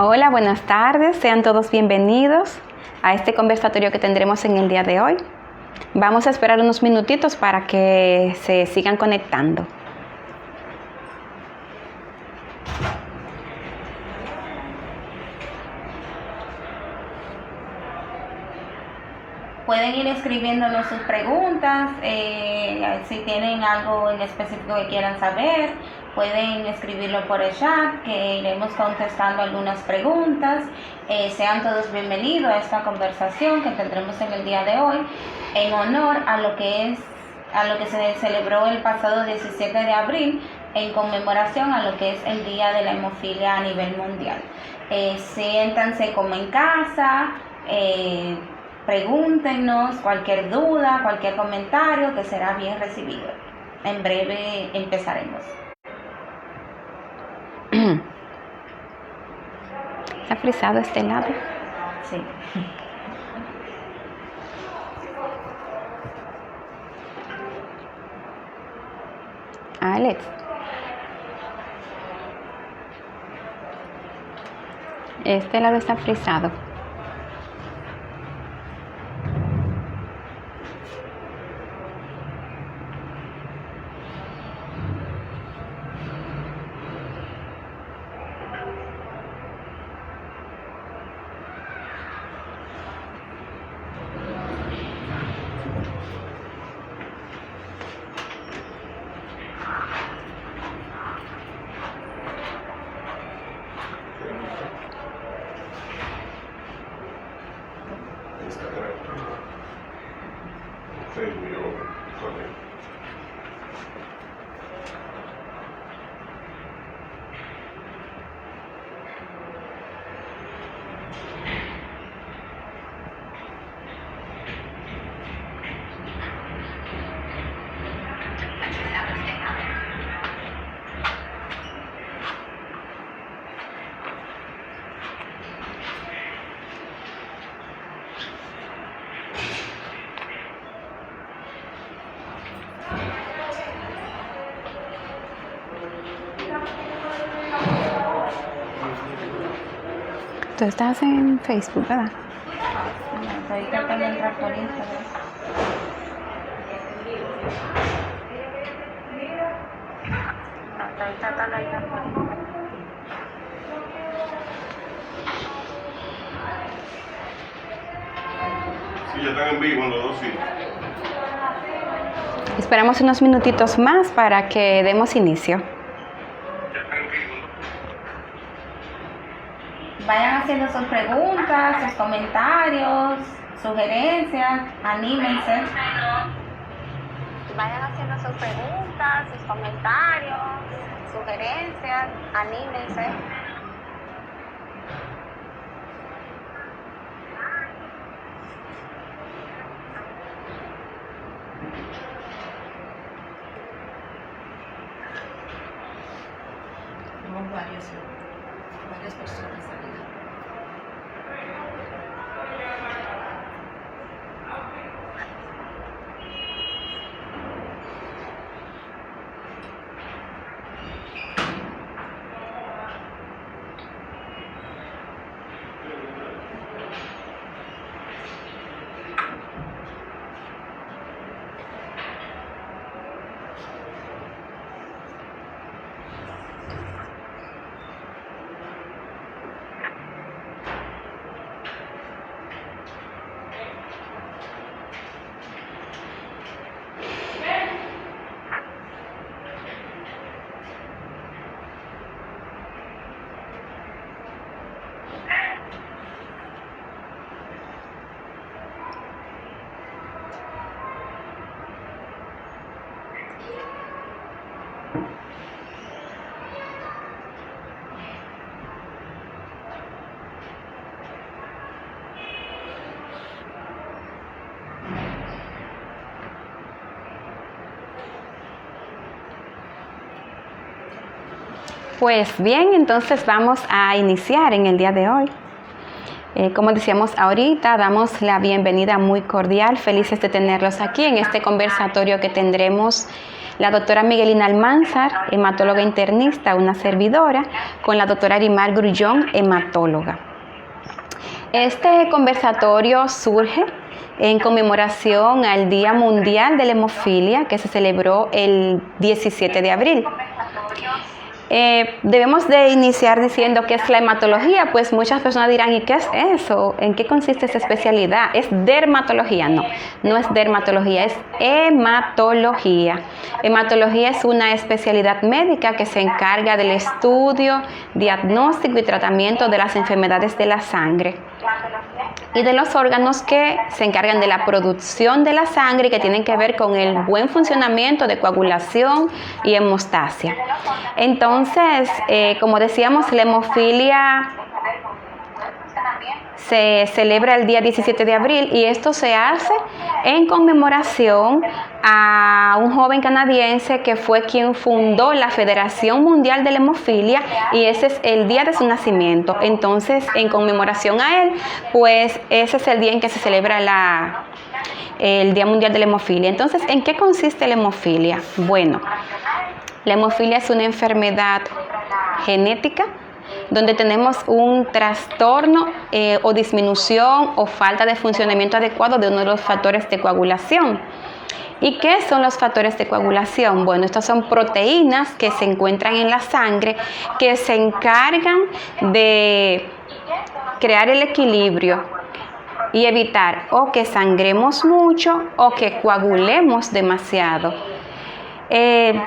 Hola, buenas tardes. Sean todos bienvenidos a este conversatorio que tendremos en el día de hoy. Vamos a esperar unos minutitos para que se sigan conectando. Pueden ir escribiéndonos sus preguntas, si tienen algo en específico que quieran saber, pueden escribirlo por el chat, que iremos contestando algunas preguntas. Sean todos bienvenidos a esta conversación que tendremos en el día de hoy, en honor a lo que se celebró el pasado 17 de abril, en conmemoración a lo que es el Día de la Hemofilia a nivel mundial. Siéntanse como en casa, pregúntenos cualquier duda, cualquier comentario, que será bien recibido. En breve empezaremos. ¿Está frisado este lado? Sí. Alex. Este lado está frisado. Tú estás en Facebook, ¿verdad? Estoy tratando de entrar por Instagram. Estoy tratando de entrar por Instagram. Sí, ya están en vivo los dos, sí. Esperamos unos minutitos más para que demos inicio. Vayan haciendo sus preguntas, sus comentarios, sugerencias, anímense. Vayan haciendo sus preguntas, sus comentarios, sugerencias, anímense. Tenemos varias personas aquí. Pues bien, entonces vamos a iniciar en el día de hoy. Como decíamos ahorita, damos la bienvenida muy cordial, felices de tenerlos aquí en este conversatorio que tendremos la doctora Miguelina Almanzar, hematóloga internista, una servidora, con la doctora Arimar Grullón, hematóloga. Este conversatorio surge en conmemoración al Día Mundial de la Hemofilia, que se celebró el 17 de abril. Debemos de iniciar diciendo qué es la hematología, pues muchas personas dirán, ¿y qué es eso? ¿En qué consiste esa especialidad? ¿Es dermatología? No, no es dermatología, es hematología. Hematología es una especialidad médica que se encarga del estudio, diagnóstico y tratamiento de las enfermedades de la sangre y de los órganos que se encargan de la producción de la sangre y que tienen que ver con el buen funcionamiento de coagulación y hemostasia. Entonces, como decíamos, la hemofilia se celebra el día 17 de abril y esto se hace en conmemoración a un joven canadiense que fue quien fundó la Federación Mundial de la Hemofilia y ese es el día de su nacimiento. Entonces, en conmemoración a él, pues ese es el día en que se celebra el Día Mundial de la Hemofilia. Entonces, ¿en qué consiste la hemofilia? Bueno, la hemofilia es una enfermedad genética donde tenemos un trastorno o disminución o falta de funcionamiento adecuado de uno de los factores de coagulación. ¿Y qué son los factores de coagulación? Bueno, estas son proteínas que se encuentran en la sangre que se encargan de crear el equilibrio y evitar o que sangremos mucho o que coagulemos demasiado.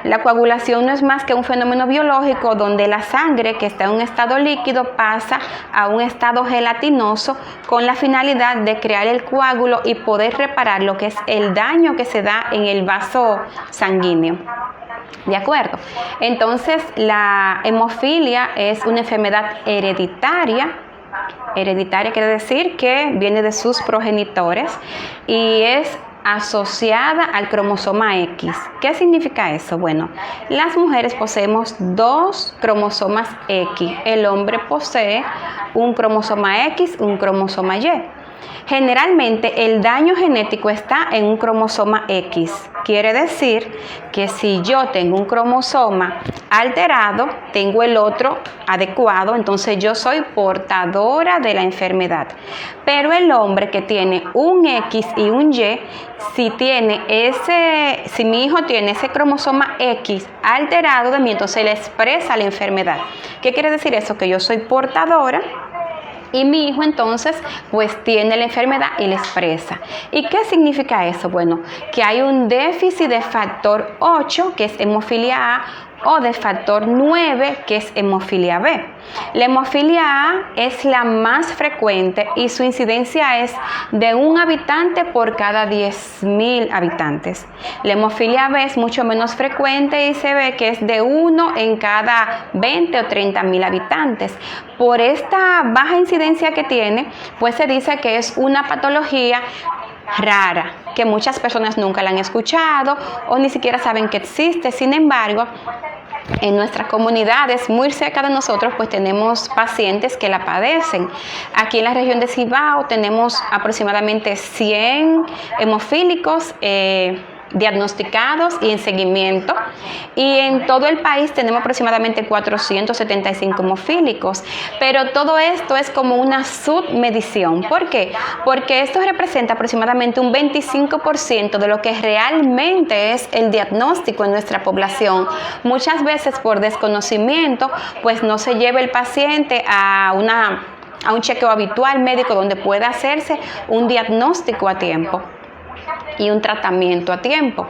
La coagulación no es más que un fenómeno biológico donde la sangre que está en un estado líquido pasa a un estado gelatinoso con la finalidad de crear el coágulo y poder reparar lo que es el daño que se da en el vaso sanguíneo. ¿De acuerdo? Entonces, la hemofilia es una enfermedad hereditaria. Hereditaria quiere decir que viene de sus progenitores y es asociada al cromosoma X. ¿Qué significa eso? Bueno, las mujeres poseemos 2 cromosomas X. El hombre posee un cromosoma X, un cromosoma Y. Generalmente el daño genético está en un cromosoma X. Quiere decir que si yo tengo un cromosoma alterado, tengo el otro adecuado, entonces yo soy portadora de la enfermedad. Pero el hombre que tiene un X y un Y, si mi hijo tiene ese cromosoma X alterado de mí, entonces le expresa la enfermedad. ¿Qué quiere decir eso? Que yo soy portadora y mi hijo entonces pues tiene la enfermedad y la expresa. ¿Y qué significa eso? Bueno, que hay un déficit de factor 8, que es hemofilia A, o de factor 9, que es hemofilia B. La hemofilia A es la más frecuente y su incidencia es de 1 habitante por cada 10.000 habitantes. La hemofilia B es mucho menos frecuente y se ve que es de 1 en cada 20 o 30.000 habitantes. Por esta baja incidencia que tiene, pues se dice que es una patología rara, que muchas personas nunca la han escuchado o ni siquiera saben que existe. Sin embargo, en nuestras comunidades muy cerca de nosotros pues tenemos pacientes que la padecen. Aquí en la región de Cibao tenemos aproximadamente 100 hemofílicos diagnosticados y en seguimiento, y en todo el país tenemos aproximadamente 475 hemofílicos, pero todo esto es como una submedición. ¿Por qué? Porque esto representa aproximadamente un 25% de lo que realmente es el diagnóstico en nuestra población. Muchas veces por desconocimiento pues no se lleva el paciente a un chequeo habitual médico donde pueda hacerse un diagnóstico a tiempo y un tratamiento a tiempo.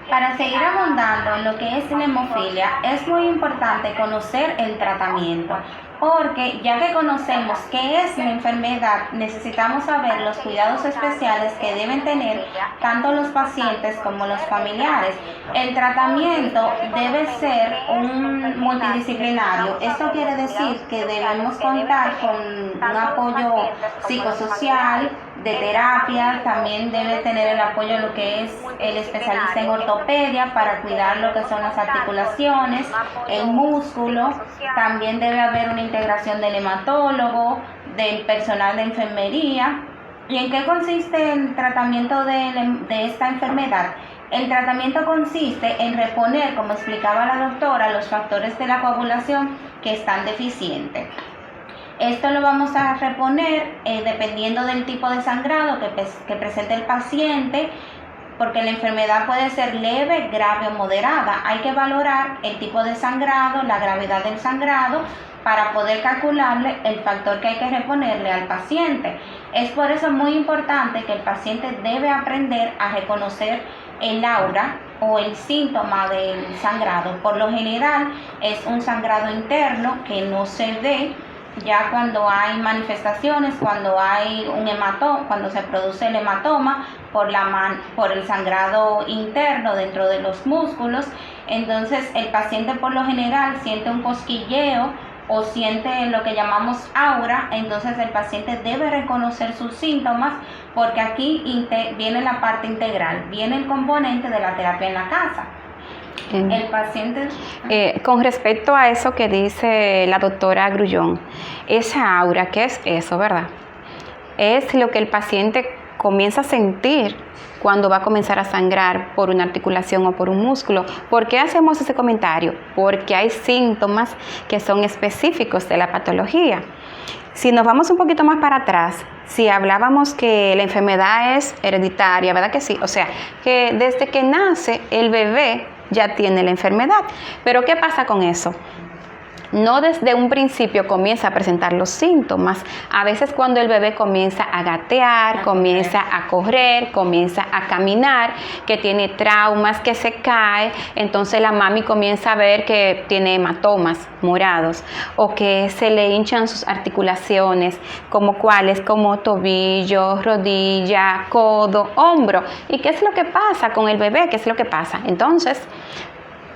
Para seguir abundando en lo que es la hemofilia, es muy importante conocer el tratamiento, porque ya que conocemos qué es la enfermedad, necesitamos saber los cuidados especiales que deben tener tanto los pacientes como los familiares. El tratamiento debe ser un multidisciplinario. Esto quiere decir que debemos contar con un apoyo psicosocial, de terapia, también debe tener el apoyo de lo que es el especialista en ortopedia para cuidar lo que son las articulaciones, el músculo. También debe haber una integración del hematólogo, del personal de enfermería. ¿Y en qué consiste el tratamiento de esta enfermedad? El tratamiento consiste en reponer, como explicaba la doctora, los factores de la coagulación que están deficientes. Esto lo vamos a reponer dependiendo del tipo de sangrado que presente el paciente, porque la enfermedad puede ser leve, grave o moderada. Hay que valorar el tipo de sangrado, la gravedad del sangrado, para poder calcularle el factor que hay que reponerle al paciente. Es por eso muy importante que el paciente debe aprender a reconocer el aura o el síntoma del sangrado. Por lo general es un sangrado interno que no se ve. Ya cuando hay manifestaciones, cuando hay un hematoma, cuando se produce el hematoma por el sangrado interno dentro de los músculos, entonces el paciente por lo general siente un cosquilleo o siente lo que llamamos aura. Entonces el paciente debe reconocer sus síntomas, porque aquí viene la parte integral, viene el componente de la terapia en la casa. El paciente... con respecto a eso que dice la doctora Grullón, esa aura, ¿qué es eso, verdad? Es lo que el paciente comienza a sentir cuando va a comenzar a sangrar por una articulación o por un músculo. ¿Por qué hacemos ese comentario? Porque hay síntomas que son específicos de la patología. Si nos vamos un poquito más para atrás, si hablábamos que la enfermedad es hereditaria, ¿verdad que sí? O sea, que desde que nace el bebé ya tiene la enfermedad. Pero ¿qué pasa con eso? No desde un principio comienza a presentar los síntomas. A veces cuando el bebé comienza a gatear, comienza a correr, comienza a caminar, que tiene traumas, que se cae, entonces la mami comienza a ver que tiene hematomas morados o que se le hinchan sus articulaciones, como cuáles, como tobillo, rodilla, codo, hombro. ¿Y qué es lo que pasa con el bebé? ¿Qué es lo que pasa? Entonces,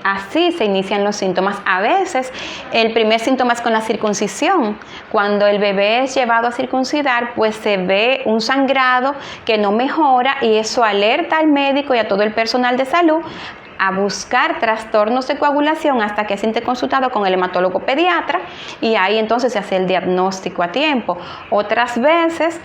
así se inician los síntomas. A veces el primer síntoma es con la circuncisión. Cuando el bebé es llevado a circuncidar, pues se ve un sangrado que no mejora, y eso alerta al médico y a todo el personal de salud a buscar trastornos de coagulación hasta que se esté consultado con el hematólogo pediatra, y ahí entonces se hace el diagnóstico a tiempo. Otras veces,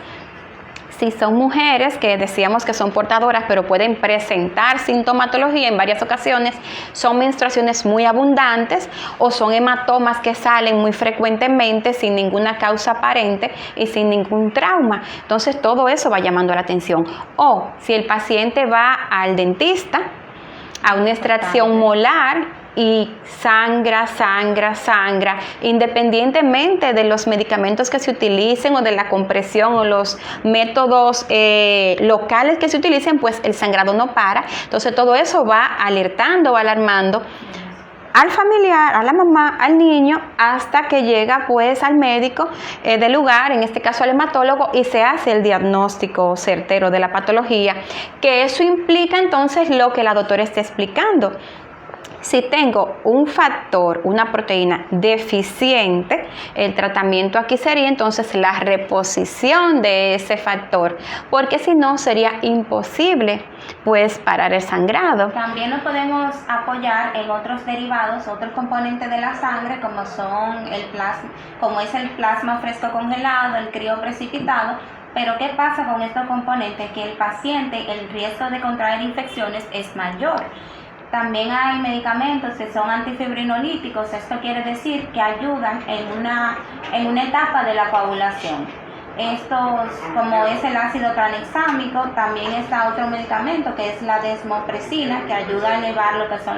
si son mujeres que decíamos que son portadoras, pero pueden presentar sintomatología en varias ocasiones, son menstruaciones muy abundantes o son hematomas que salen muy frecuentemente sin ninguna causa aparente y sin ningún trauma. Entonces todo eso va llamando la atención. O si el paciente va al dentista a una extracción molar y sangra, independientemente de los medicamentos que se utilicen o de la compresión o los métodos locales que se utilicen, pues el sangrado no para. Entonces todo eso va alertando, va alarmando al familiar, a la mamá, al niño, hasta que llega pues al médico del lugar, en este caso al hematólogo, y se hace el diagnóstico certero de la patología, que eso implica entonces lo que la doctora está explicando. Si tengo un factor, una proteína deficiente, el tratamiento aquí sería entonces la reposición de ese factor, porque si no sería imposible pues parar el sangrado. También nos podemos apoyar en otros derivados, otros componentes de la sangre, como son como es el plasma fresco congelado, el crío precipitado. Pero ¿qué pasa con estos componentes? Que el paciente, el riesgo de contraer infecciones es mayor. También hay medicamentos que son antifibrinolíticos. Esto quiere decir que ayudan en una etapa de la coagulación. Estos, como es el ácido tranexámico, también está otro medicamento que es la desmopresina, que ayuda a elevar lo que son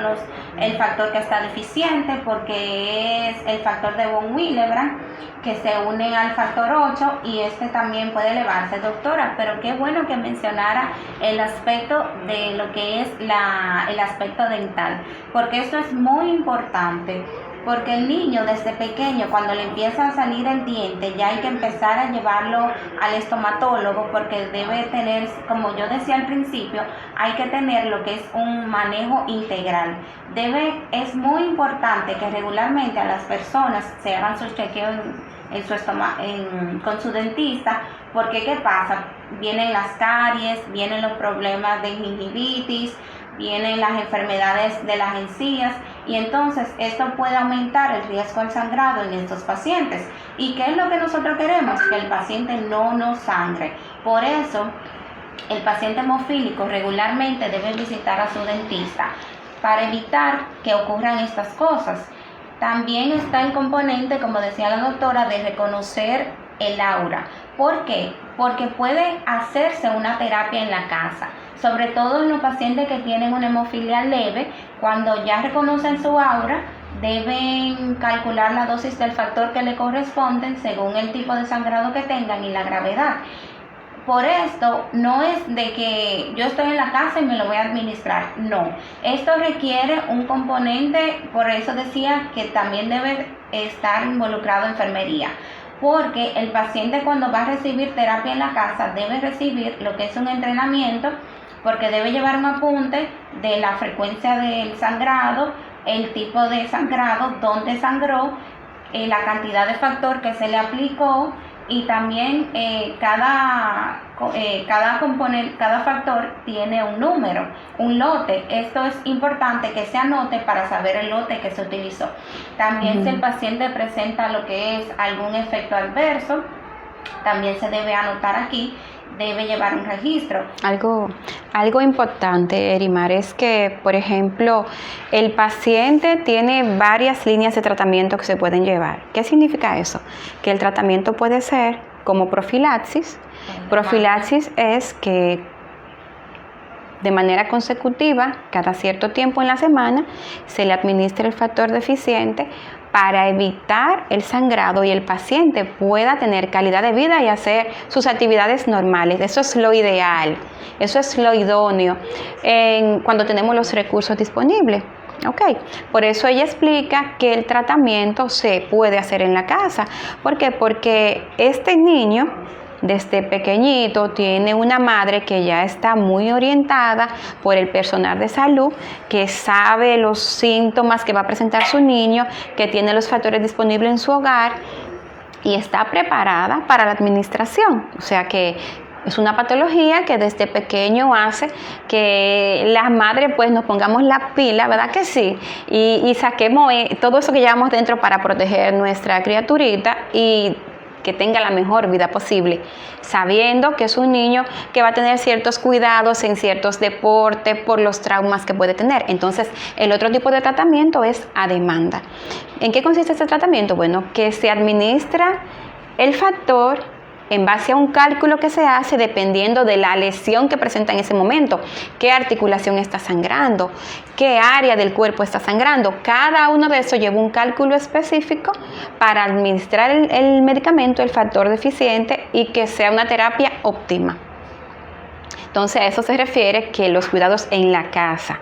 el factor que está deficiente, porque es el factor de von Willebrand, que se une al factor 8, y este también puede elevarse. Doctora, pero qué bueno que mencionara el aspecto de lo que es el aspecto dental, porque esto es muy importante. Porque el niño desde pequeño, cuando le empieza a salir el diente, ya hay que empezar a llevarlo al estomatólogo, porque debe tener, como yo decía al principio, hay que tener lo que es un manejo integral. Es muy importante que regularmente a las personas se hagan sus chequeos con su dentista, porque ¿qué pasa? Vienen las caries, vienen los problemas de gingivitis, vienen las enfermedades de las encías, y entonces esto puede aumentar el riesgo al sangrado en estos pacientes. ¿Y qué es lo que nosotros queremos? Que el paciente no nos sangre. Por eso el paciente hemofílico regularmente debe visitar a su dentista para evitar que ocurran estas cosas. También está el componente, como decía la doctora, de reconocer el aura. ¿Por qué? Porque puede hacerse una terapia en la casa, sobre todo en los pacientes que tienen una hemofilia leve. Cuando ya reconocen su aura, deben calcular la dosis del factor que le corresponden según el tipo de sangrado que tengan y la gravedad. Por esto, no es de que yo estoy en la casa y me lo voy a administrar, no. Esto requiere un componente, por eso decía que también debe estar involucrado enfermería, porque el paciente cuando va a recibir terapia en la casa debe recibir lo que es un entrenamiento, porque debe llevar un apunte de la frecuencia del sangrado, el tipo de sangrado, dónde sangró, la cantidad de factor que se le aplicó, y también cada factor tiene un número, un lote. Esto es importante que se anote para saber el lote que se utilizó. También si el paciente presenta lo que es algún efecto adverso, también se debe anotar aquí, debe llevar un registro. Algo importante, Erimar, es que, por ejemplo, el paciente tiene varias líneas de tratamiento que se pueden llevar. ¿Qué significa eso? Que el tratamiento puede ser como profilaxis. Profilaxis es que de manera consecutiva, cada cierto tiempo en la semana, se le administra el factor deficiente para evitar el sangrado y el paciente pueda tener calidad de vida y hacer sus actividades normales. Eso es lo ideal, eso es lo idóneo cuando tenemos los recursos disponibles. Okay. Por eso ella explica que el tratamiento se puede hacer en la casa. ¿Por qué? Porque este niño desde pequeñito tiene una madre que ya está muy orientada por el personal de salud, que sabe los síntomas que va a presentar su niño, que tiene los factores disponibles en su hogar y está preparada para la administración. O sea que es una patología que desde pequeño hace que las madres pues nos pongamos la pila, ¿verdad que sí? Y saquemos todo eso que llevamos dentro para proteger nuestra criaturita y que tenga la mejor vida posible, sabiendo que es un niño que va a tener ciertos cuidados en ciertos deportes por los traumas que puede tener. Entonces, el otro tipo de tratamiento es a demanda. ¿En qué consiste este tratamiento? Bueno, que se administra el factor en base a un cálculo que se hace dependiendo de la lesión que presenta en ese momento, qué articulación está sangrando, qué área del cuerpo está sangrando. Cada uno de esos lleva un cálculo específico para administrar el medicamento, el factor deficiente, y que sea una terapia óptima. Entonces a eso se refiere que los cuidados en la casa.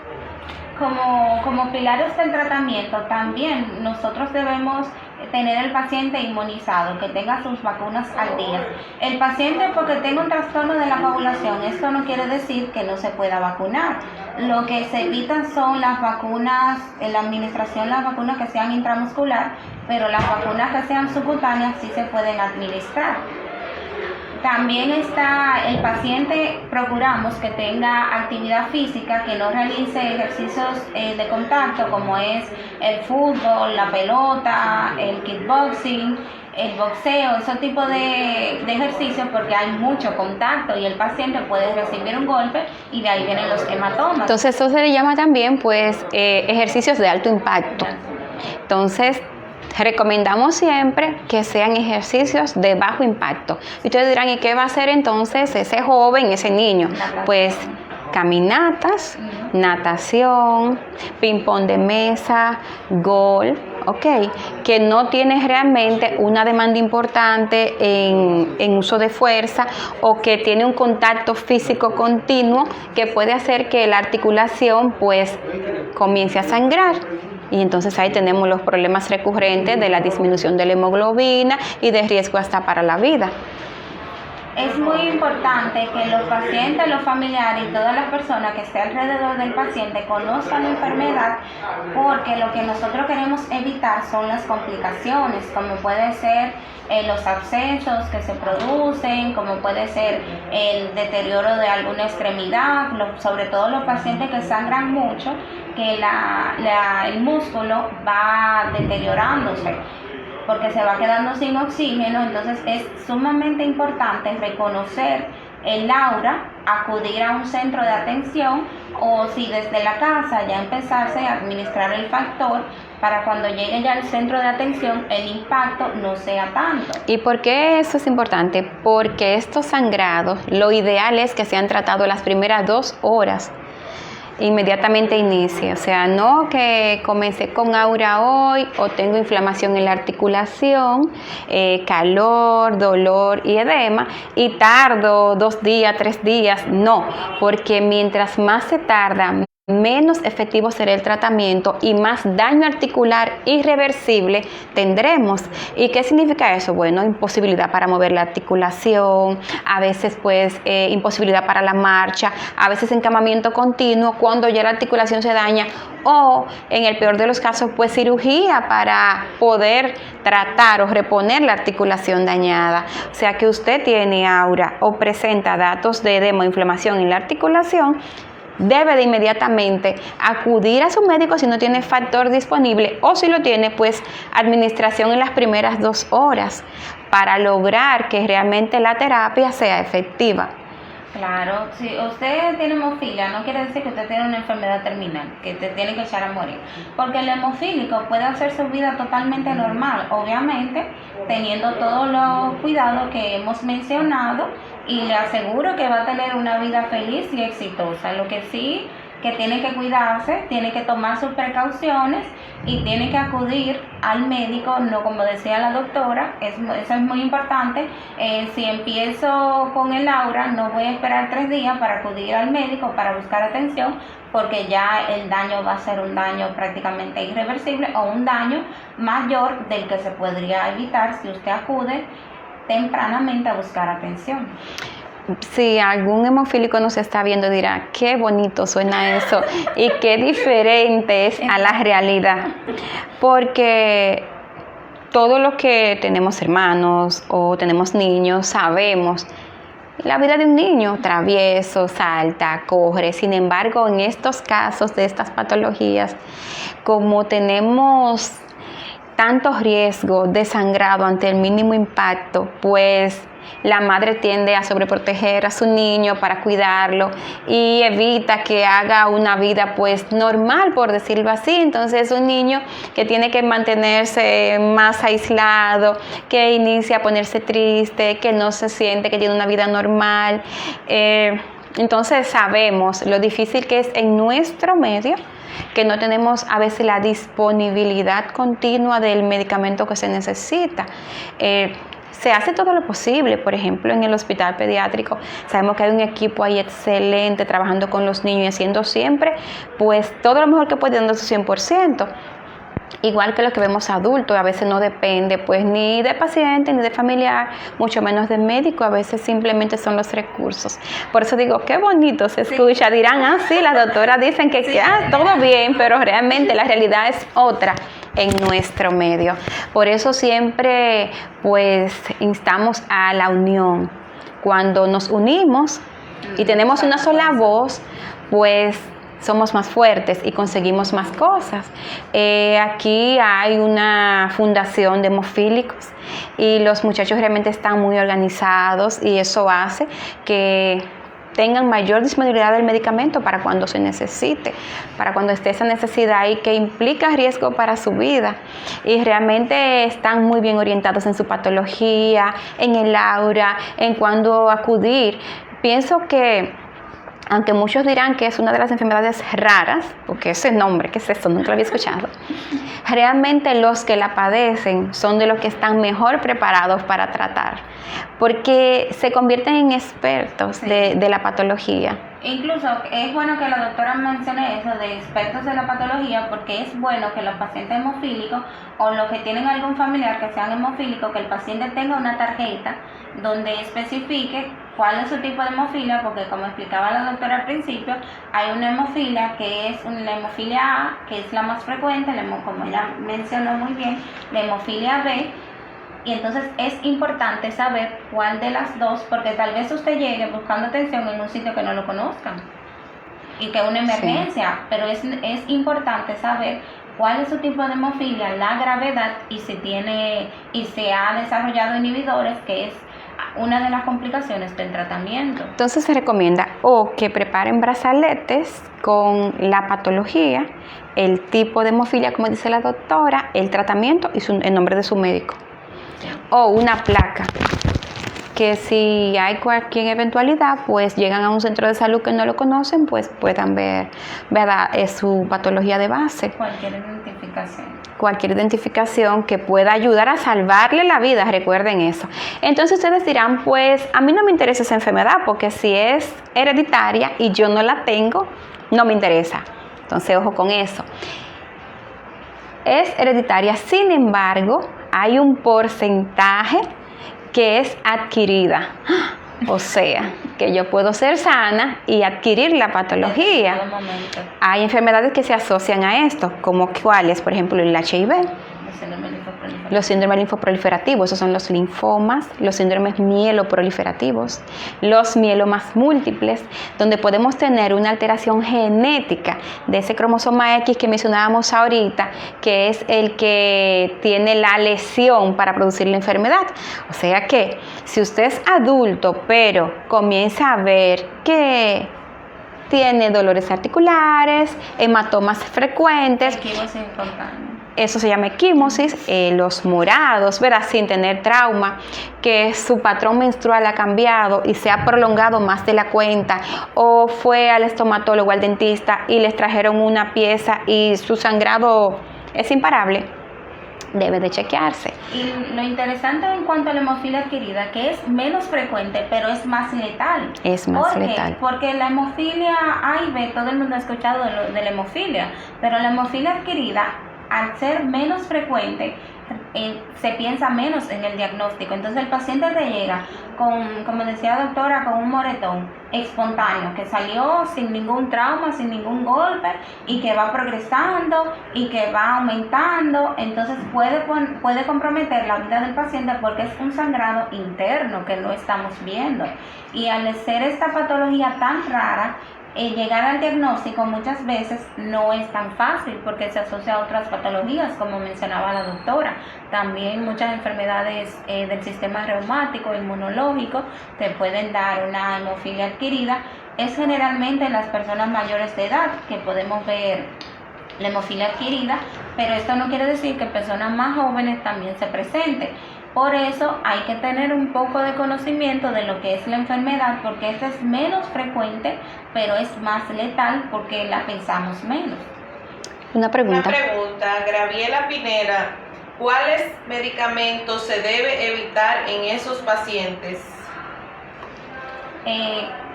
Como pilares del tratamiento, también nosotros debemos tener el paciente inmunizado, que tenga sus vacunas al día. El paciente, porque tenga un trastorno de la coagulación, esto no quiere decir que no se pueda vacunar. Lo que se evitan son las vacunas, en la administración, las vacunas que sean intramuscular, pero las vacunas que sean subcutáneas sí se pueden administrar. También está el paciente, procuramos que tenga actividad física, que no realice ejercicios de contacto como es el fútbol, la pelota, el kickboxing, el boxeo, ese tipo de ejercicios, porque hay mucho contacto y el paciente puede recibir un golpe y de ahí vienen los hematomas. Entonces eso se le llama también pues ejercicios de alto impacto. Entonces recomendamos siempre que sean ejercicios de bajo impacto. Y ustedes dirán, ¿y qué va a hacer entonces ese joven, ese niño? Pues caminatas, natación, ping-pong de mesa, golf, que no tiene realmente una demanda importante en uso de fuerza, o que tiene un contacto físico continuo que puede hacer que la articulación pues comience a sangrar. Y entonces ahí tenemos los problemas recurrentes de la disminución de la hemoglobina y de riesgo hasta para la vida. Es muy importante que los pacientes, los familiares y todas las personas que estén alrededor del paciente conozcan la enfermedad, porque lo que nosotros queremos evitar son las complicaciones, como puede ser los abscesos que se producen, como puede ser el deterioro de alguna extremidad, sobre todo los pacientes que sangran mucho, que el músculo va deteriorándose, porque se va quedando sin oxígeno. Entonces es sumamente importante reconocer el aura acudir a un centro de atención, o si desde la casa ya empezarse a administrar el factor para cuando llegue ya al centro de atención el impacto no sea tanto. ¿Y por qué eso es importante? Porque estos sangrados, lo ideal es que sean tratados las primeras 2 horas. Inmediatamente inicie, o sea, no que comencé con aura hoy o tengo inflamación en la articulación, calor, dolor y edema y tardo 2 días, 3 días, no, porque mientras más se tarda, menos efectivo será el tratamiento y más daño articular irreversible tendremos. ¿Y qué significa eso? Bueno, imposibilidad para mover la articulación, a veces pues imposibilidad para la marcha, a veces encamamiento continuo cuando ya la articulación se daña, o en el peor de los casos pues cirugía para poder tratar o reponer la articulación dañada. O sea que usted tiene aura o presenta datos de edema o inflamación en la articulación, debe de inmediatamente acudir a su médico si no tiene factor disponible, o si lo tiene, pues administración en las primeras 2 horas para lograr que realmente la terapia sea efectiva. Claro, si usted tiene hemofilia, no quiere decir que usted tiene una enfermedad terminal, que te tiene que echar a morir, porque el hemofílico puede hacer su vida totalmente normal, obviamente teniendo todos los cuidados que hemos mencionado, y le aseguro que va a tener una vida feliz y exitosa. Lo que sí que tiene que cuidarse, tiene que tomar sus precauciones y tiene que acudir al médico, no como decía la doctora, eso es muy importante. Si empiezo con el aura, no voy a esperar 3 días para acudir al médico para buscar atención, porque ya el daño va a ser un daño prácticamente irreversible o un daño mayor del que se podría evitar si usted acude tempranamente a buscar atención. Si algún hemofílico nos está viendo, dirá, qué bonito suena eso y qué diferente es a la realidad, porque todos los que tenemos hermanos o tenemos niños sabemos la vida de un niño: travieso, salta, corre. Sin embargo, en estos casos de estas patologías, como tenemos tanto riesgo de sangrado ante el mínimo impacto, pues la madre tiende a sobreproteger a su niño para cuidarlo y evita que haga una vida pues normal, por decirlo así. Entonces un niño que tiene que mantenerse más aislado, que inicia a ponerse triste, que no se siente que tiene una vida normal. Entonces sabemos lo difícil que es en nuestro medio, que no tenemos a veces la disponibilidad continua del medicamento que se necesita. Se hace todo lo posible. Por ejemplo, en el hospital pediátrico sabemos que hay un equipo ahí excelente trabajando con los niños y haciendo siempre pues todo lo mejor que puede, dando su 100%. Igual que lo que vemos adultos, a veces no depende pues ni de paciente ni de familiar, mucho menos de médico, a veces simplemente son los recursos. Por eso digo, qué bonito se escucha. Sí. Dirán, sí, las doctoras dicen que todo bien, pero realmente la realidad es otra en nuestro medio. Por eso siempre pues instamos a la unión. Cuando nos unimos y tenemos una sola voz, pues somos más fuertes y conseguimos más cosas. Aquí hay una fundación de hemofílicos y los muchachos realmente están muy organizados, y eso hace que tengan mayor disponibilidad del medicamento para cuando se necesite, para cuando esté esa necesidad y que implica riesgo para su vida. Y realmente están muy bien orientados en su patología, en el aura, en cuándo acudir. Pienso que, aunque muchos dirán que es una de las enfermedades raras, porque ese nombre, ¿qué es eso? Nunca lo había escuchado. Realmente los que la padecen son de los que están mejor preparados para tratar, porque se convierten en expertos de la patología. Incluso es bueno que la doctora mencione eso de expertos de la patología, porque es bueno que los pacientes hemofílicos o los que tienen algún familiar que sean hemofílicos, que el paciente tenga una tarjeta donde especifique cuál es su tipo de hemofilia, porque como explicaba la doctora al principio, hay una hemofilia que es la hemofilia A, que es la más frecuente, como ella mencionó muy bien, la hemofilia B. Y entonces es importante saber cuál de las dos, porque tal vez usted llegue buscando atención en un sitio que no lo conozcan y que es una emergencia, sí. Pero es importante saber cuál es su tipo de hemofilia, la gravedad y si tiene y se ha desarrollado inhibidores, que es una de las complicaciones del tratamiento. Entonces se recomienda o que preparen brazaletes con la patología, el tipo de hemofilia, como dice la doctora, el tratamiento y el nombre de su médico. O una placa, que si hay cualquier eventualidad, pues llegan a un centro de salud que no lo conocen, pues puedan ver, ¿verdad?, es su patología de base. Cualquier identificación que pueda ayudar a salvarle la vida, recuerden eso. Entonces ustedes dirán, pues a mí no me interesa esa enfermedad, porque si es hereditaria y yo no la tengo, no me interesa. Entonces ojo con eso. Es hereditaria, sin embargo, hay un porcentaje que es adquirida. O sea, que yo puedo ser sana y adquirir la patología. Hay enfermedades que se asocian a esto, como cuáles, por ejemplo, el HIV, los síndromes linfoproliferativos, esos son los linfomas, los síndromes mieloproliferativos, los mielomas múltiples, donde podemos tener una alteración genética de ese cromosoma X que mencionábamos ahorita, que es el que tiene la lesión para producir la enfermedad. O sea que si usted es adulto, pero comienza a ver que tiene dolores articulares, hematomas frecuentes, eso se llama equimosis, los morados, ¿verdad?, sin tener trauma, que su patrón menstrual ha cambiado y se ha prolongado más de la cuenta, o fue al estomatólogo, al dentista y les trajeron una pieza y su sangrado es imparable, debe de chequearse. Y lo interesante en cuanto a la hemofilia adquirida, que es menos frecuente, pero es más letal. Es más letal. Porque la hemofilia A y B, todo el mundo ha escuchado de la hemofilia, pero la hemofilia adquirida, al ser menos frecuente, se piensa menos en el diagnóstico. Entonces el paciente te llega con, como decía la doctora, con un moretón espontáneo que salió sin ningún trauma, sin ningún golpe, y que va progresando y que va aumentando. Entonces puede comprometer la vida del paciente porque es un sangrado interno que no estamos viendo. Y al ser esta patología tan rara, llegar al diagnóstico muchas veces no es tan fácil porque se asocia a otras patologías, como mencionaba la doctora. También muchas enfermedades del sistema reumático, inmunológico, te pueden dar una hemofilia adquirida. Es generalmente en las personas mayores de edad que podemos ver la hemofilia adquirida, pero esto no quiere decir que en personas más jóvenes también se presente. Por eso hay que tener un poco de conocimiento de lo que es la enfermedad, porque esta es menos frecuente, pero es más letal porque la pensamos menos. Una pregunta, Graviela Pineda, ¿cuáles medicamentos se debe evitar en esos pacientes?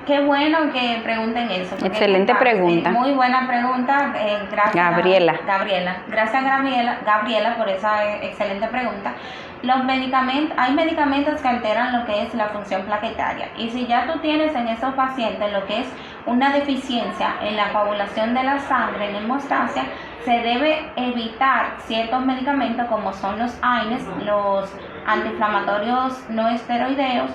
Qué bueno que pregunten eso. Excelente pregunta. Muy buena pregunta. Gracias, Gabriela. Gracias, Gabriela, por esa excelente pregunta. Hay medicamentos que alteran lo que es la función plaquetaria. Y si ya tú tienes en esos pacientes lo que es una deficiencia en la coagulación de la sangre, en hemostasia, se debe evitar ciertos medicamentos como son los AINES, los antiinflamatorios no esteroideos,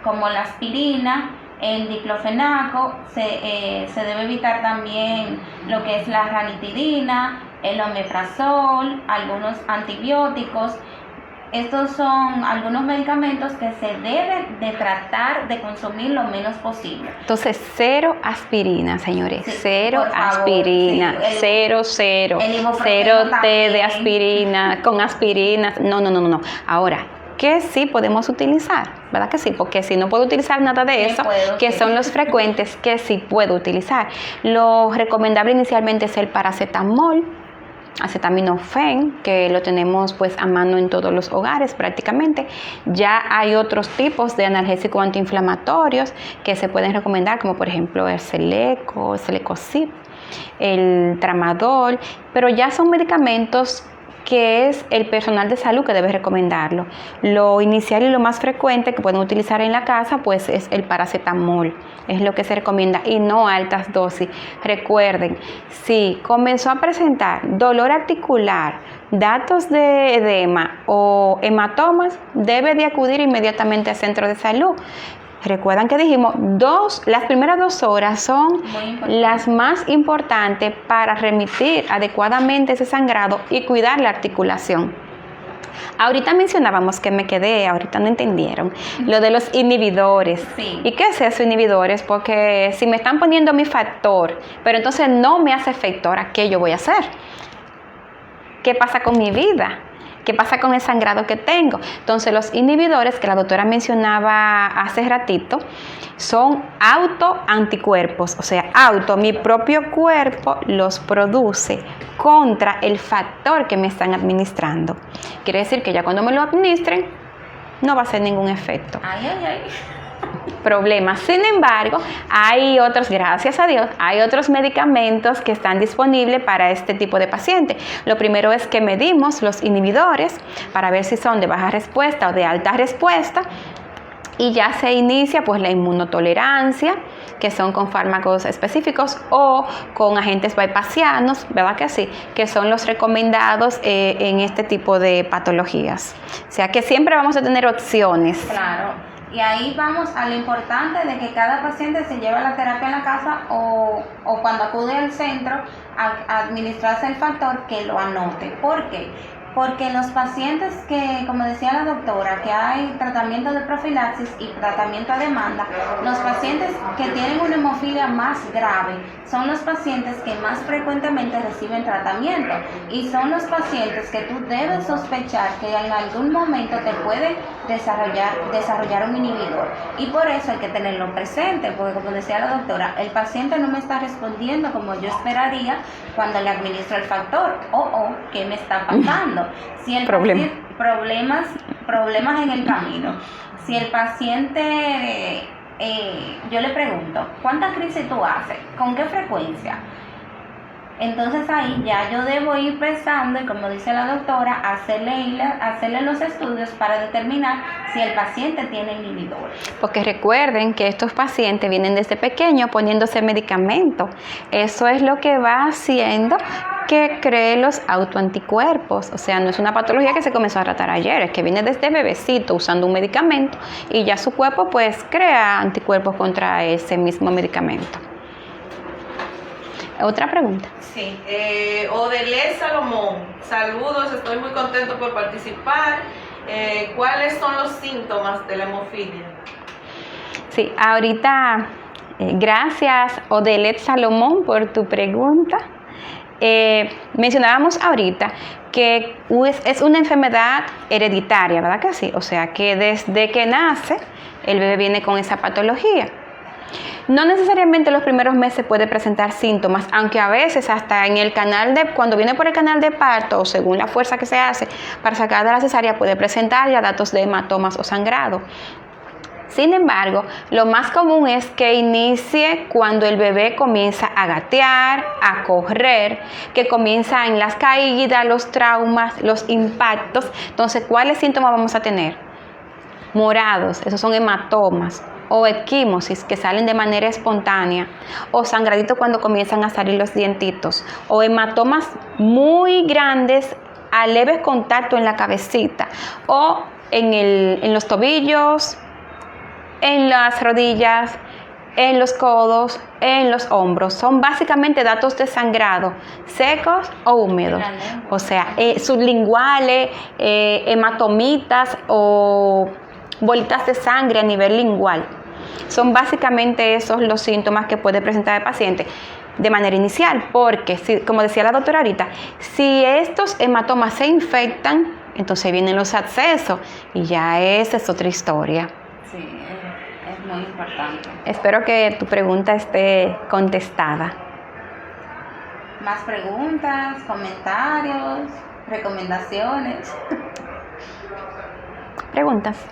como la aspirina, el diclofenaco. Se debe evitar también lo que es la ranitidina, el omeprazol, algunos antibióticos. Estos son algunos medicamentos que se deben de tratar de consumir lo menos posible. Entonces, cero aspirina, señores. Sí, cero por favor, aspirina. sí, Cero. Cero té de aspirina, con aspirina. No. Ahora, ¿qué sí podemos utilizar? ¿Verdad que sí? Porque si no puedo utilizar nada de eso, que son los frecuentes, que sí puedo utilizar. Lo recomendable inicialmente es el paracetamol, acetaminofén, que lo tenemos pues a mano en todos los hogares prácticamente. Ya hay otros tipos de analgésicos antiinflamatorios que se pueden recomendar, como por ejemplo el Celecosip, el Tramadol, pero ya son medicamentos que es el personal de salud que debe recomendarlo. Lo inicial y lo más frecuente que pueden utilizar en la casa pues es el paracetamol, es lo que se recomienda, y no altas dosis. Recuerden, si comenzó a presentar dolor articular, datos de edema o hematomas, debe de acudir inmediatamente al centro de salud. Recuerdan que dijimos, las primeras 2 horas son las más importantes para remitir adecuadamente ese sangrado y cuidar la articulación. Ahorita mencionábamos que me quedé, ahorita no entendieron, lo de los inhibidores. Sí. ¿Y qué es eso, inhibidores? Porque si me están poniendo mi factor, pero entonces no me hace efecto, ¿ahora qué yo voy a hacer? ¿Qué pasa con mi vida? ¿Qué pasa con el sangrado que tengo? Entonces, los inhibidores que la doctora mencionaba hace ratito son autoanticuerpos, o sea, mi propio cuerpo los produce contra el factor que me están administrando. Quiere decir que ya cuando me lo administren, no va a hacer ningún efecto. Problemas. Sin embargo, hay otros, gracias a Dios, hay otros medicamentos que están disponibles para este tipo de paciente. Lo primero es que medimos los inhibidores para ver si son de baja respuesta o de alta respuesta, y ya se inicia pues la inmunotolerancia, que son con fármacos específicos o con agentes bypassianos, ¿verdad que sí? Que son los recomendados en este tipo de patologías. O sea que siempre vamos a tener opciones. Claro. Y ahí vamos a lo importante de que cada paciente se lleve la terapia en la casa o cuando acude al centro a administrarse el factor, que lo anote. ¿Por qué? Porque los pacientes que, como decía la doctora, que hay tratamiento de profilaxis y tratamiento a demanda, los pacientes que tienen una hemofilia más grave son los pacientes que más frecuentemente reciben tratamiento, y son los pacientes que tú debes sospechar que en algún momento te puede desarrollar un inhibidor, y por eso hay que tenerlo presente, porque como decía la doctora, el paciente no me está respondiendo como yo esperaría cuando le administro el factor, ¿qué me está pasando? Si el paciente, problemas en el camino. Si el paciente, yo le pregunto, ¿cuántas crisis tú haces? ¿Con qué frecuencia? Entonces ahí ya yo debo ir pensando, y como dice la doctora, hacerle los estudios para determinar si el paciente tiene inhibidores. Porque recuerden que estos pacientes vienen desde pequeños poniéndose medicamentos. Eso es lo que va haciendo que cree los autoanticuerpos. O sea, no es una patología que se comenzó a tratar ayer, es que viene desde bebecito usando un medicamento y ya su cuerpo pues crea anticuerpos contra ese mismo medicamento. ¿Otra pregunta? Sí, Odelet Salomón, saludos, estoy muy contento por participar. ¿Cuáles son los síntomas de la hemofilia? Sí, ahorita, gracias Odelet Salomón por tu pregunta. Mencionábamos ahorita que es una enfermedad hereditaria, ¿verdad que sí? O sea, que desde que nace el bebé viene con esa patología. No necesariamente los primeros meses puede presentar síntomas, aunque a veces hasta en el cuando viene por el canal de parto, o según la fuerza que se hace para sacar de la cesárea, puede presentar ya datos de hematomas o sangrado. Sin embargo, lo más común es que inicie cuando el bebé comienza a gatear, a correr, que comienza en las caídas, los traumas, los impactos. Entonces, ¿cuáles síntomas vamos a tener? Morados, esos son hematomas, o equimosis, que salen de manera espontánea, o sangradito cuando comienzan a salir los dientitos, o hematomas muy grandes a leves contacto en la cabecita, o en los tobillos, en las rodillas, en los codos, en los hombros. Son básicamente datos de sangrado, secos o húmedos. O sea, sublinguales, hematomitas o bolitas de sangre a nivel lingual. Son básicamente esos los síntomas que puede presentar el paciente de manera inicial, porque, como decía la doctora ahorita, si estos hematomas se infectan, entonces vienen los abscesos y ya esa es otra historia. Sí, es muy importante. Espero que tu pregunta esté contestada. Más preguntas, comentarios, recomendaciones. ¿Preguntas?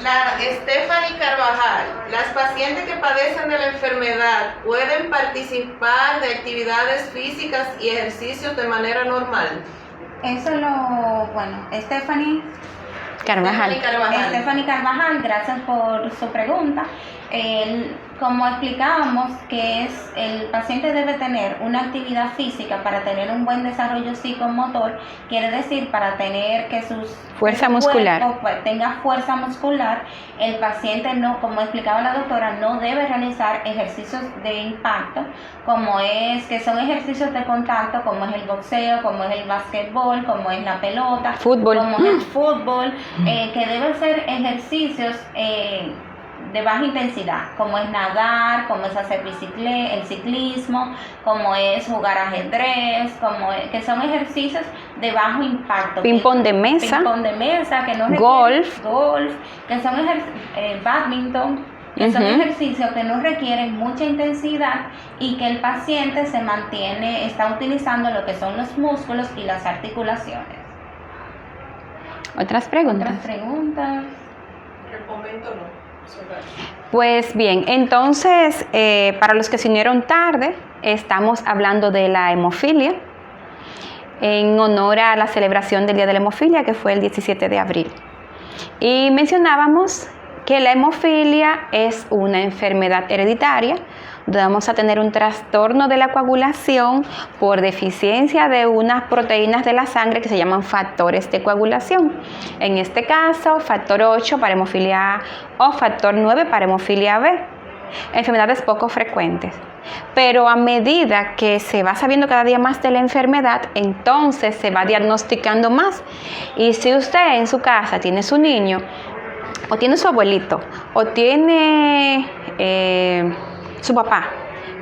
La Stephanie Carvajal, ¿las pacientes que padecen de la enfermedad pueden participar de actividades físicas y ejercicios de manera normal? Eso Stephanie Carvajal. Stephanie Carvajal, gracias por su pregunta. Como explicábamos, que el paciente debe tener una actividad física para tener un buen desarrollo psicomotor, quiere decir para tener que su cuerpo tenga fuerza muscular. El paciente no, como explicaba la doctora, no debe realizar ejercicios de impacto, que son ejercicios de contacto, como es el boxeo, como es el básquetbol, como es la pelota, fútbol. como es el fútbol, que deben ser ejercicios de baja intensidad, como es nadar, como es hacer bicicleta, el ciclismo, como es jugar ajedrez, que son ejercicios de bajo impacto. Ping-pong de mesa, que no golf, que son badminton, que son ejercicios que no requieren mucha intensidad y que el paciente está utilizando lo que son los músculos y las articulaciones. ¿Otras preguntas? El momento no. Pues bien, entonces, para los que se unieron tarde, estamos hablando de la hemofilia en honor a la celebración del Día de la Hemofilia, que fue el 17 de abril. Y mencionábamos que la hemofilia es una enfermedad hereditaria, donde vamos a tener un trastorno de la coagulación por deficiencia de unas proteínas de la sangre que se llaman factores de coagulación. En este caso, factor 8 para hemofilia A o factor 9 para hemofilia B. Enfermedades poco frecuentes. Pero a medida que se va sabiendo cada día más de la enfermedad, entonces se va diagnosticando más. Y si usted en su casa tiene su niño, o tiene su abuelito, o tiene su papá,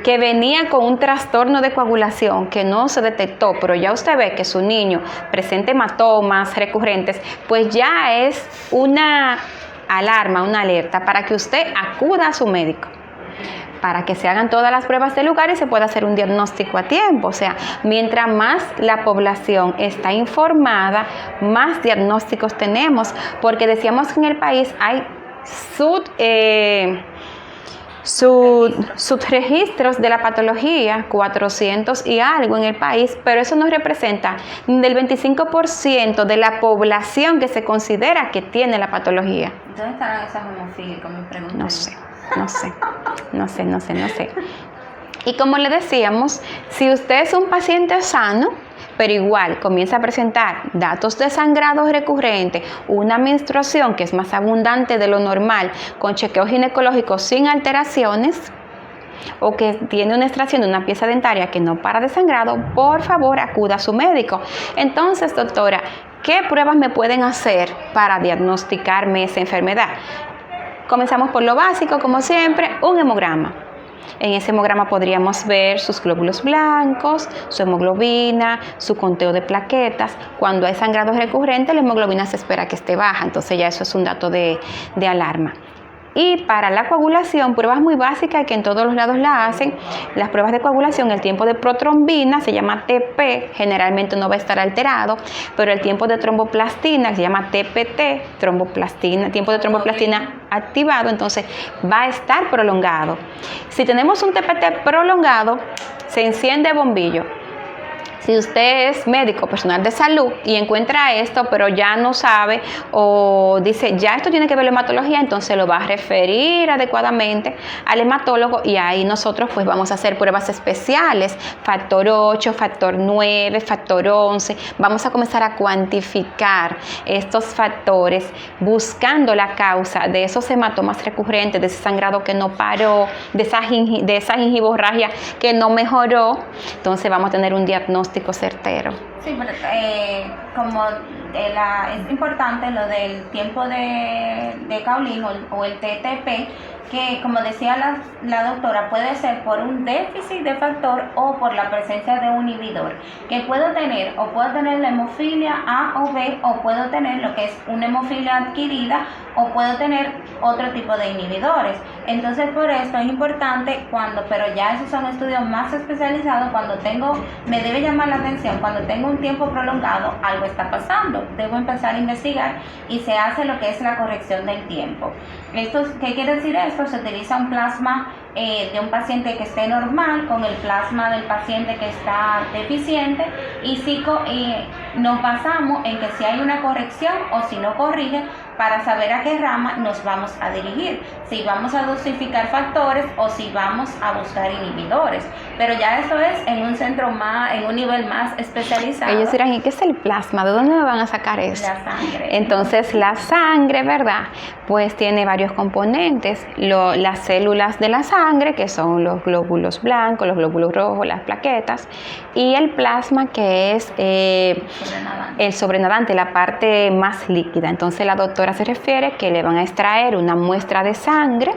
que venía con un trastorno de coagulación que no se detectó, pero ya usted ve que su niño presenta hematomas recurrentes, pues ya es una alarma, una alerta para que usted acuda a su médico, para que se hagan todas las pruebas del lugar y se pueda hacer un diagnóstico a tiempo. O sea, mientras más la población está informada, más diagnósticos tenemos, porque decíamos que en el país hay subregistros de la patología, 400 y algo en el país, pero eso no representa ni del 25% de la población que se considera que tiene la patología. ¿Dónde estarán esas hemofílicas? Me pregunto. No sé. Y como le decíamos, si usted es un paciente sano, pero igual comienza a presentar datos de sangrado recurrente, una menstruación que es más abundante de lo normal, con chequeo ginecológico sin alteraciones, o que tiene una extracción de una pieza dentaria que no para de sangrado, por favor acuda a su médico. Entonces, doctora, ¿qué pruebas me pueden hacer para diagnosticarme esa enfermedad? Comenzamos por lo básico, como siempre, un hemograma. En ese hemograma podríamos ver sus glóbulos blancos, su hemoglobina, su conteo de plaquetas. Cuando hay sangrado recurrente, la hemoglobina se espera que esté baja, entonces ya eso es un dato de alarma. Y para la coagulación, pruebas muy básicas que en todos los lados la hacen. Las pruebas de coagulación, el tiempo de protrombina se llama TP, generalmente no va a estar alterado, pero el tiempo de tromboplastina, que se llama TPT, tiempo de tromboplastina activado, entonces va a estar prolongado. Si tenemos un TPT prolongado, se enciende bombillo. Si usted es médico, personal de salud y encuentra esto, pero ya no sabe o dice, ya esto tiene que ver la hematología, entonces lo va a referir adecuadamente al hematólogo y ahí nosotros pues vamos a hacer pruebas especiales, factor 8, factor 9, factor 11. Vamos a comenzar a cuantificar estos factores buscando la causa de esos hematomas recurrentes, de ese sangrado que no paró, de esa gingivorragia que no mejoró. Entonces vamos a tener un diagnóstico certero. Sí, pero es importante lo del tiempo de Cowling o el TTP, que como decía la doctora, puede ser por un déficit de factor o por la presencia de un inhibidor, que puedo tener la hemofilia A o B, o puedo tener lo que es una hemofilia adquirida, o puedo tener otro tipo de inhibidores. Entonces por esto es importante pero ya esos son estudios más especializados, me debe llamar la atención, cuando tengo un tiempo prolongado, algo está pasando, debo empezar a investigar y se hace lo que es la corrección del tiempo. ¿Qué quiere decir esto? Se utiliza un plasma de un paciente que esté normal con el plasma del paciente que está deficiente y nos basamos en que si hay una corrección o si no corrige, para saber a qué rama nos vamos a dirigir, si vamos a dosificar factores o si vamos a buscar inhibidores, pero ya eso es en un centro más, en un nivel más especializado. Ellos dirán, ¿y qué es el plasma? ¿De dónde me van a sacar eso? La sangre. Entonces la sangre, ¿verdad? Pues tiene varios componentes, las células de la sangre, que son los glóbulos blancos, los glóbulos rojos, las plaquetas, y el plasma, que es el sobrenadante, la parte más líquida. Entonces la doctora se refiere que le van a extraer una muestra de sangre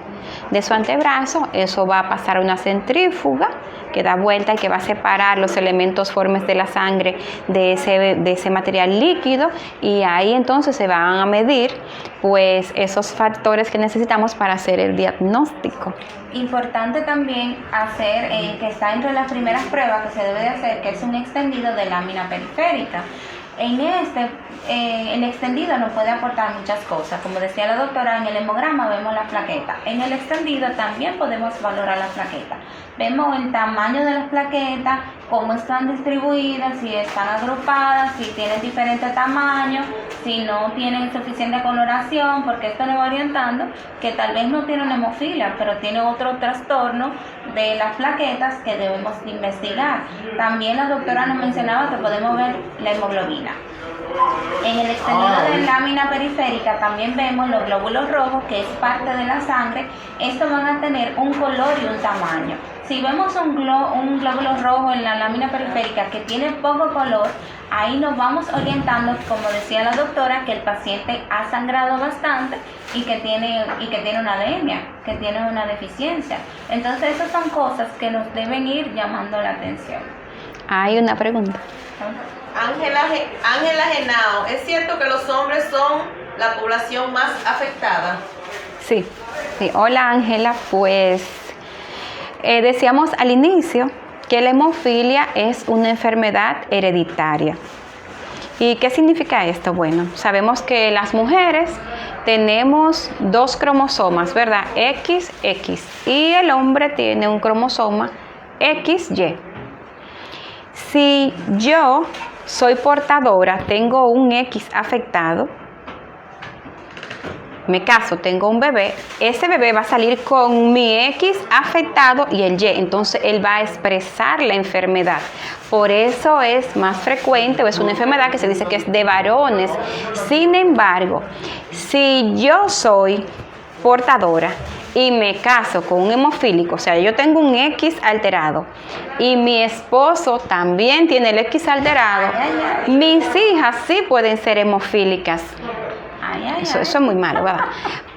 de su antebrazo, eso va a pasar a una centrífuga que da vuelta y que va a separar los elementos formes de la sangre de ese material líquido, y ahí entonces se van a medir pues esos factores que necesitamos para hacer el diagnóstico. Importante también hacer, que está entre las primeras pruebas que se debe de hacer, que es un extendido de lámina periférica. En el extendido nos puede aportar muchas cosas. Como decía la doctora, en el hemograma vemos la plaqueta. En el extendido también podemos valorar la plaqueta. Vemos el tamaño de las plaquetas, cómo están distribuidas, si están agrupadas, si tienen diferentes tamaños, si no tienen suficiente coloración, porque esto nos va orientando que tal vez no tiene una hemofilia, pero tiene otro trastorno de las plaquetas que debemos investigar. También la doctora nos mencionaba que podemos ver la hemoglobina. En el extendido de lámina periférica también vemos los glóbulos rojos, que es parte de la sangre. Estos van a tener un color y un tamaño. Si vemos un glóbulo rojo en la lámina periférica que tiene poco color, ahí nos vamos orientando, como decía la doctora, que el paciente ha sangrado bastante y que tiene una anemia, que tiene una deficiencia. Entonces esas son cosas que nos deben ir llamando la atención. Hay una pregunta. Ángela Genao, ¿es cierto que los hombres son la población más afectada? Sí. Hola Ángela, pues decíamos al inicio que la hemofilia es una enfermedad hereditaria. ¿Y qué significa esto? Bueno, sabemos que las mujeres tenemos 2 cromosomas, ¿verdad? XX, y el hombre tiene un cromosoma XY. Si yo soy portadora, tengo un X afectado, me caso, tengo un bebé, ese bebé va a salir con mi X afectado y el Y, entonces él va a expresar la enfermedad. Por eso es más frecuente, o es una enfermedad que se dice que es de varones. Sin embargo, si yo soy portadora y me caso con un hemofílico, o sea, yo tengo un X alterado y mi esposo también tiene el X alterado, mis hijas sí pueden ser hemofílicas. Eso es muy malo, ¿verdad?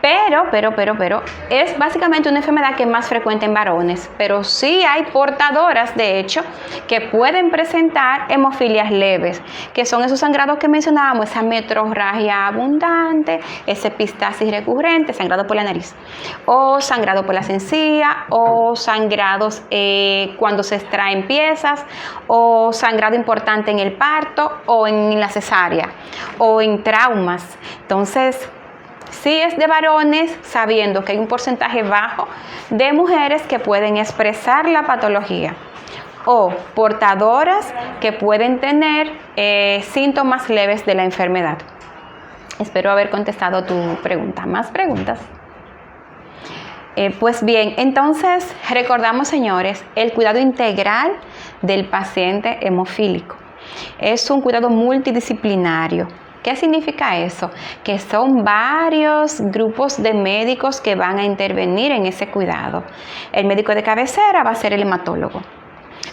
Pero es básicamente una enfermedad que es más frecuente en varones, pero sí hay portadoras, de hecho, que pueden presentar hemofilias leves, que son esos sangrados que mencionábamos, esa metrorragia abundante, esa epistasis recurrente, sangrado por la nariz, o sangrado por las encías, o sangrados cuando se extraen piezas, o sangrado importante en el parto, o en la cesárea, o en traumas. Entonces, sí es de varones, sabiendo que hay un porcentaje bajo de mujeres que pueden expresar la patología, o portadoras que pueden tener síntomas leves de la enfermedad. Espero haber contestado tu pregunta. ¿Más preguntas? Pues bien, entonces recordamos, señores, el cuidado integral del paciente hemofílico. Es un cuidado multidisciplinario. ¿Qué significa eso? Que son varios grupos de médicos que van a intervenir en ese cuidado. El médico de cabecera va a ser el hematólogo,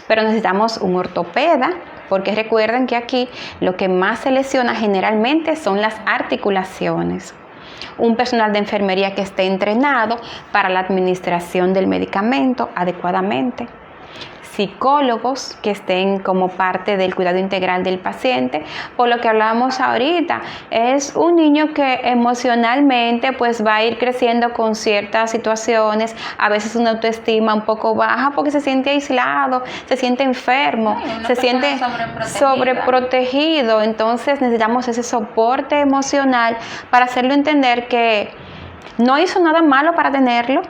pero necesitamos un ortopeda, porque recuerden que aquí lo que más se lesiona generalmente son las articulaciones. Un personal de enfermería que esté entrenado para la administración del medicamento adecuadamente. Psicólogos que estén como parte del cuidado integral del paciente. Por lo que hablábamos ahorita, es un niño que emocionalmente pues va a ir creciendo con ciertas situaciones, a veces una autoestima un poco baja porque se siente aislado, se siente enfermo, se siente sobreprotegido. Entonces necesitamos ese soporte emocional para hacerlo entender que no hizo nada malo para tenerlo,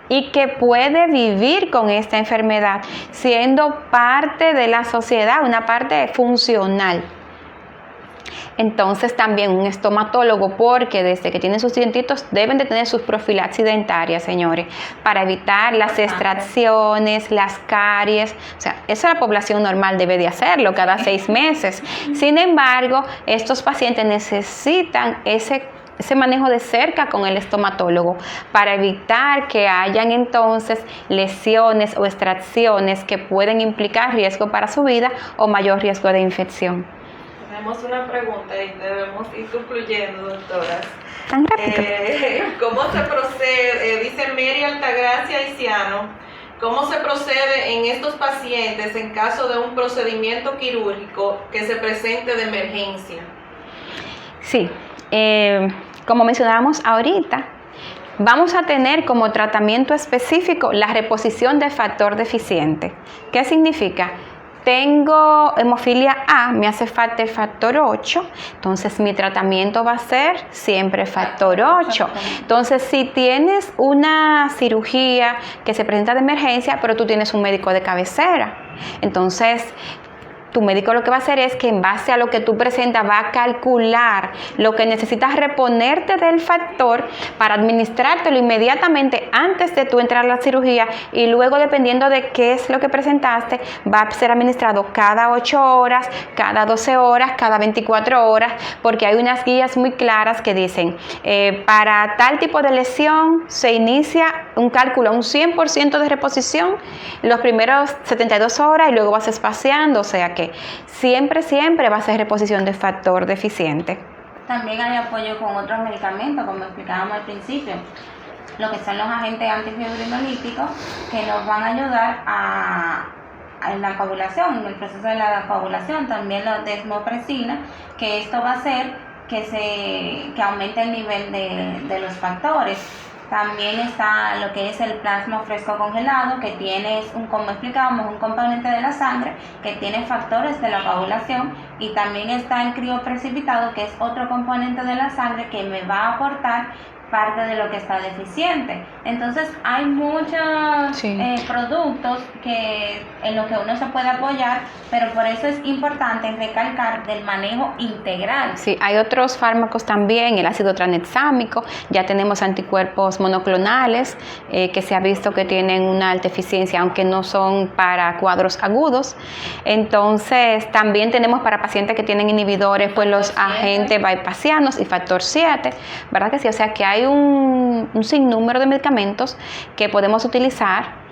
y que puede vivir con esta enfermedad, siendo parte de la sociedad, una parte funcional. Entonces también un estomatólogo, porque desde que tienen sus dientitos deben de tener sus profilaxis dentarias, señores, para evitar las extracciones, las caries. O sea, esa la población normal debe de hacerlo cada 6 meses. Sin embargo, estos pacientes necesitan ese manejo de cerca con el estomatólogo para evitar que hayan entonces lesiones o extracciones que pueden implicar riesgo para su vida o mayor riesgo de infección. Tenemos una pregunta y debemos ir concluyendo, doctoras. Tan rápido. ¿Cómo se procede? Dice Mary Altagracia Iciano, ¿cómo se procede en estos pacientes en caso de un procedimiento quirúrgico que se presente de emergencia? Sí, como mencionábamos ahorita, vamos a tener como tratamiento específico la reposición de factor deficiente. ¿Qué significa? Tengo hemofilia A, me hace falta el factor 8, entonces mi tratamiento va a ser siempre factor 8. Entonces, si tienes una cirugía que se presenta de emergencia, pero tú tienes un médico de cabecera, entonces tu médico lo que va a hacer es que en base a lo que tú presentas va a calcular lo que necesitas reponerte del factor para administrártelo inmediatamente antes de tú entrar a la cirugía, y luego, dependiendo de qué es lo que presentaste, va a ser administrado cada 8 horas, cada 12 horas, cada 24 horas, porque hay unas guías muy claras que dicen para tal tipo de lesión se inicia un cálculo, un 100% de reposición los primeros 72 horas y luego vas espaciando, o sea que siempre va a ser reposición de factor deficiente. También hay apoyo con otros medicamentos, como explicábamos al principio, lo que son los agentes antifibrinolíticos que nos van a ayudar en la coagulación, en el proceso de la coagulación. También la desmopresina, que esto va a hacer que aumente el nivel de los factores. También está lo que es el plasma fresco congelado, que tiene, como explicábamos, un componente de la sangre que tiene factores de la coagulación, y también está el crioprecipitado, que es otro componente de la sangre que me va a aportar parte de lo que está deficiente. Entonces hay muchos productos en los que uno se puede apoyar, pero por eso es importante recalcar del manejo integral. Sí, hay otros fármacos también, el ácido tranexámico, ya tenemos anticuerpos monoclonales que se ha visto que tienen una alta eficiencia, aunque no son para cuadros agudos. Entonces también tenemos para pacientes que tienen inhibidores, pues los agentes bypassianos y factor 7, ¿verdad que sí? O sea que hay un sinnúmero de medicamentos que podemos utilizar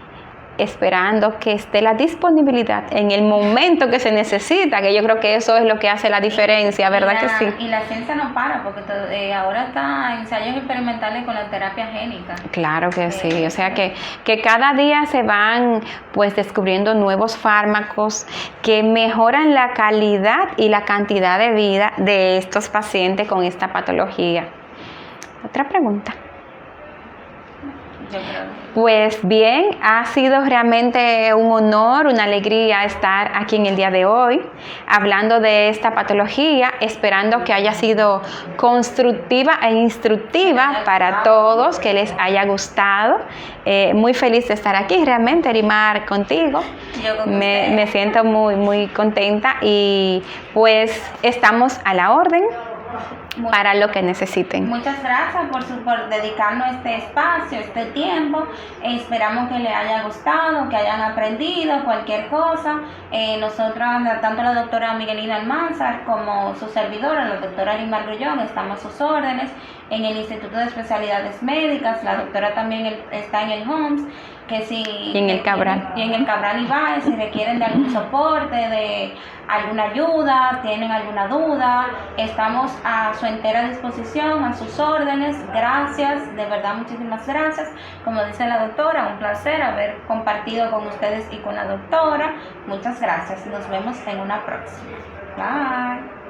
esperando que esté la disponibilidad en el momento que se necesita, que yo creo que eso es lo que hace la diferencia, ¿verdad que sí? Y la ciencia no para, porque ahora está ensayos experimentales con la terapia génica. Claro que sí, o sea que cada día se van pues descubriendo nuevos fármacos que mejoran la calidad y la cantidad de vida de estos pacientes con esta patología. Otra pregunta. Yo creo. Pues bien, ha sido realmente un honor, una alegría estar aquí en el día de hoy hablando de esta patología, esperando que haya sido constructiva e instructiva para todos, que les haya gustado. Muy feliz de estar aquí, realmente, Erimar, contigo. Me siento muy contenta y pues estamos a la orden para lo que necesiten. Muchas gracias por dedicarnos este espacio, este tiempo. Esperamos que les haya gustado, que hayan aprendido cualquier cosa. Nosotros, tanto la doctora Miguelina Almanzar como su servidora, la doctora Erimar Grullón, estamos a sus órdenes en el Instituto de Especialidades Médicas. La doctora también está en el HOMS, y en el Cabral. Y en el Cabral Ibáez, si requieren de algún soporte, de alguna ayuda, tienen alguna duda, estamos a su entera disposición, a sus órdenes. Gracias, de verdad, muchísimas gracias. Como dice la doctora, un placer haber compartido con ustedes y con la doctora. Muchas gracias. Nos vemos en una próxima. Bye.